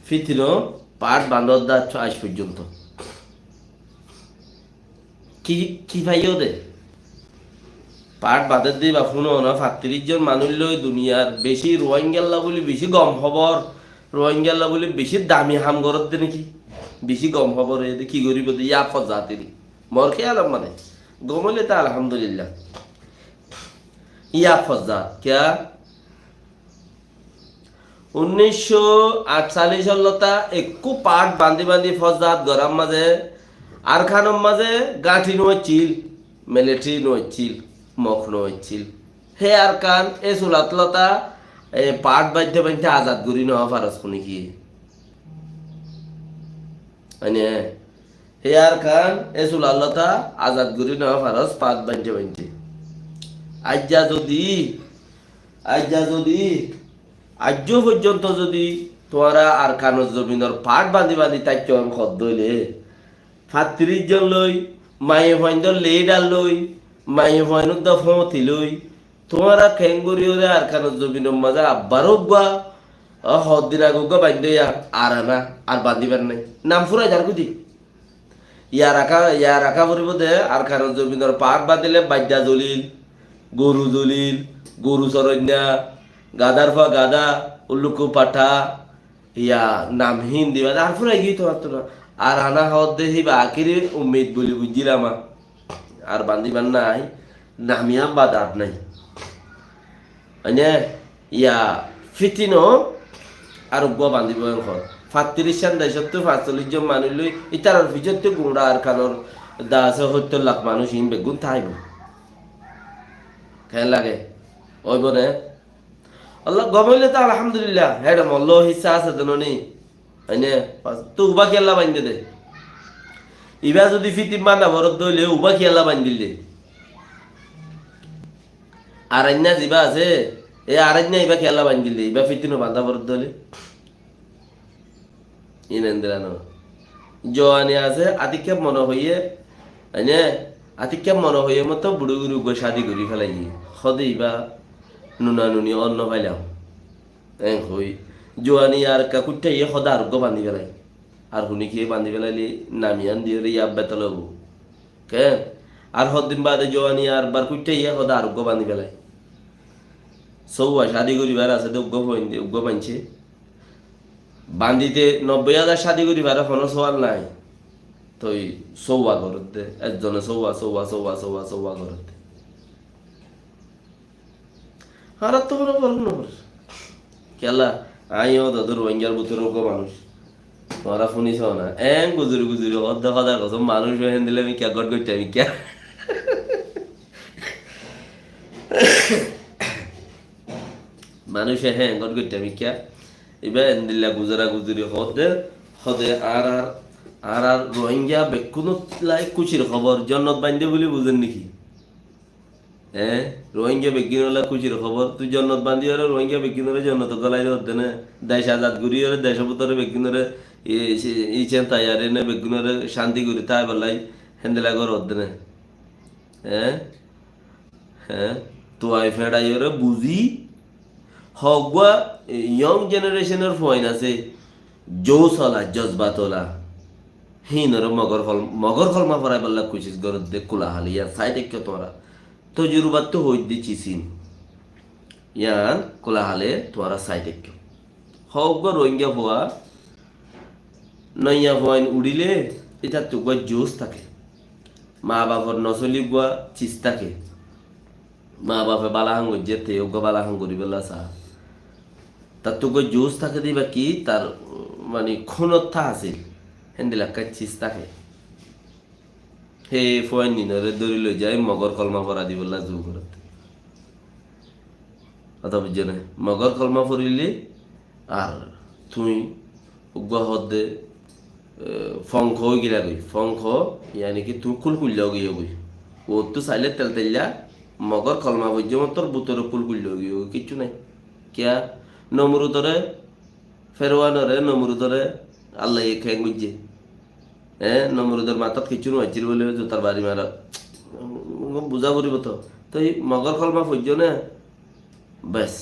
ফিতিনো পাট বান্ধব দা আজ পর্যন্ত কি কি ভাইও দে পাট বাঁধের দিয়ে বা শুনো না ৩৫ জন মানুষ লই দুনিয়ার বেশি রোহিঙ্গাল্লা বলি বেশি গম খবর রোহিঙ্গাল্লা বলি বেশি দামি হাম গরত দে নাকি বেশি গম খবর এ কি করিব ইয়া ফজাতির মর খেয়াল মানে গমলে তা আলহামদুলিল্লাহ ইয়া ফজা ক্যা ১৯৪৮ সালতা একু পাট বান্ধি বান্ধি ফজাত গরম মাঝে আর খানম মাঝে গাঁঠি নইছিল মিলিটারি নইছিল মখ নইছিল হে আর কান এ সুলাতলতা এ পাট বাধ্যে বাধ্যে আজাদ গুরি ন ফারস কোনি কি মানে হে আর খান এ সুলাতলতা আজাদ গুরি ন ফারস পাট বাধ্যে বাধ্যে আজ্জা যদি আজ পর্যন্ত যদি তোরা আর কানোর জমিনের পাট বাঁধি বাঁধি তাই চরম খদ্দ হইলে ৩৫ জন লই মায়ে ভাইন্দর লেডার লই মায়ে ভাইনুর দা ফতি লই তোমরা খেঙ্গুরিওরে আর কানোর জমিনের মাঝে আব্বারও বা হদ্দিন আগুগা বান্ধে আর আনা আর বাঁধিবার নাই নাম ফুরাই যার কুদি ইয়া রাখা পরিব দে আর কানোর জমিনের পাট বাঁধিলে বাদ্যা জলিল গরু চরণ্যা গাদার ফা গাদা উল্লুকু পাঠা ইয়া নামহীন দিবা আর ফুরাই গিয়ে তো না আর আনা হওয়ার দেখি বা আখিরি উম্মিদ বলি বুঝছিলাম আর বান্দিবার নাই নামিয়া বাদার নাই মানে ইয়া ফিতিনো আর উগ্র বান্দিব এখন ৩৫ দেশ ৪৫ জন মানুষ লই ইতার ভিতর গুঁড়া আর কানোর ৭০ লাখ মানুষ ইন বেগুন থাইব কেন লাগে ওই বনে আল্লাহ গমাইলে তো আলহামদুলিল্লাহ হ্যাঁ মল্ল হিসা আছে দনি হয়নে তো উবা খেলা বান্ধে দে ইবা যদি ফিতিম বান্ধা ভরত দইলে উবা খেলা বান্ধিল দে আরান্যা যিবা আছে এই আরান্যা ইবা খেলা বান্ধিল দে ইবা ফিতিনো বান্ধা ভরত দইলে ইনেন্দ্রা ন জোয়ানি আছে আতিক্ষেপ মনে হইয়ে হয়নে আতিক্ষেপ মনে হইয়ে মতো বুড়ো গুরু গো শাদি করি ফেলাই সদে ইবা নুনা নুনি অন্ন পাইলাম হই জোয়ানি আর কাকুরটা ইয়ে সদা আরোগ্য বান্ধি পেলাই আর শুনি খেয়ে বান্ধি পেলাইলি নামিয়ান দিয়ে ইয়া বেতল হবো কেন আর সদিন বাদে জোয়ানি আর বার কুইটা ইয়ে সদা আরোগ্য বান্ধি পেলাই সৌয়া শাদি করিবার আছে তো উগ্র পাইছে বান্ধিতে ৯০,০০০ শাদি করিবার এখনো সোয়াল নাই তো সৌয়া ঘরত দে একজনে সৌয়া ঘরত দে আর তো কোনো ফরক নপড়ে কেলা আইও দাদুর রোহিঙ্গার বুতের রোগ মানুষ তোমরা শুনিছ না গুজুরি অর্ধা কথা কত মানুষ হেন দিলে আমি ক্যা গট করতে আমি ক্যা মানুষে হ্যাঁ গট করতে আমি ক্যা এবার হেন দিল্লা গুজুরি হদে আর রোহিঙ্গা বেকুনো লাই কুচির খবর জন্নত বান্ধে বলে বুঝেন নাকি হ্যাঁ রোহিঙ্গা বেগিন হলে খুশির খবর তুই জন্নত বান্ধি হলে রোহিঙ্গা বেগিন হলে জন্নত গলাই হতে না দেশ আজাদ করি হলে দেশ ভিতরে বেগিন হলে ইচেন তাইয়ারে না বেগিন হলে শান্তি করি তাই বলাই হেন্দেলা ঘর হতে না হ্যাঁ তো আই ফেড়াই হলে বুঝি হগুয়া ইয়ং জেনারেশনের ফয়েন আছে জৌসলা জজবাতলা হিনরে মগর ফলমা ফরাই বললা কুচিস গরত দে কুলা হালি ইয়ার সাইড একটু তোরা তো জুরুবাত তো হই দিচ্ছি চিন ইয়ান কোলা হালে তোরা সাইড একটু হক রোহিঙ্গা হওয়া নইয়া হওয়াইন উড়িলে এটা তো জোশ থাকে মা বাপর নচলি গোয়া চিজ থাকে মা বাপে বালাহাং যেতে বালাহাং করি বেলা চা তার তো জোশ থাকে দিবা কি তার মানে ক্ষণতা আছিল হেন্দিলাক্কা চিজ থাকে হে ফয়েন নিনরে দৌড়ি লই যায় মগর কলমা পড়া দি বললা জু করত কথা বুঝছো না মগর কলমা পড়িলে আর তুই হদে ফংখ গিলা গই ফংখ ইয়ানি কি তুই কুলকুল্লাও গিয়ে গই ও তো চাইলে তেল তেল্লা মগর কলমা পর্যন্ত তোর বুতর কুলকুল্লাও গিয়ে কিচ্ছু নাই কিয়া নমরুদরে ফেরওয়ানরে নমরুদরে আল্লাহ খেয়ে বুঝছে নমরুদের মাথাত কিছু নহছিল বলে জোতার বাড়ি মারা বুঝা করিব তো এই মগর কলমা পর্য না বেশ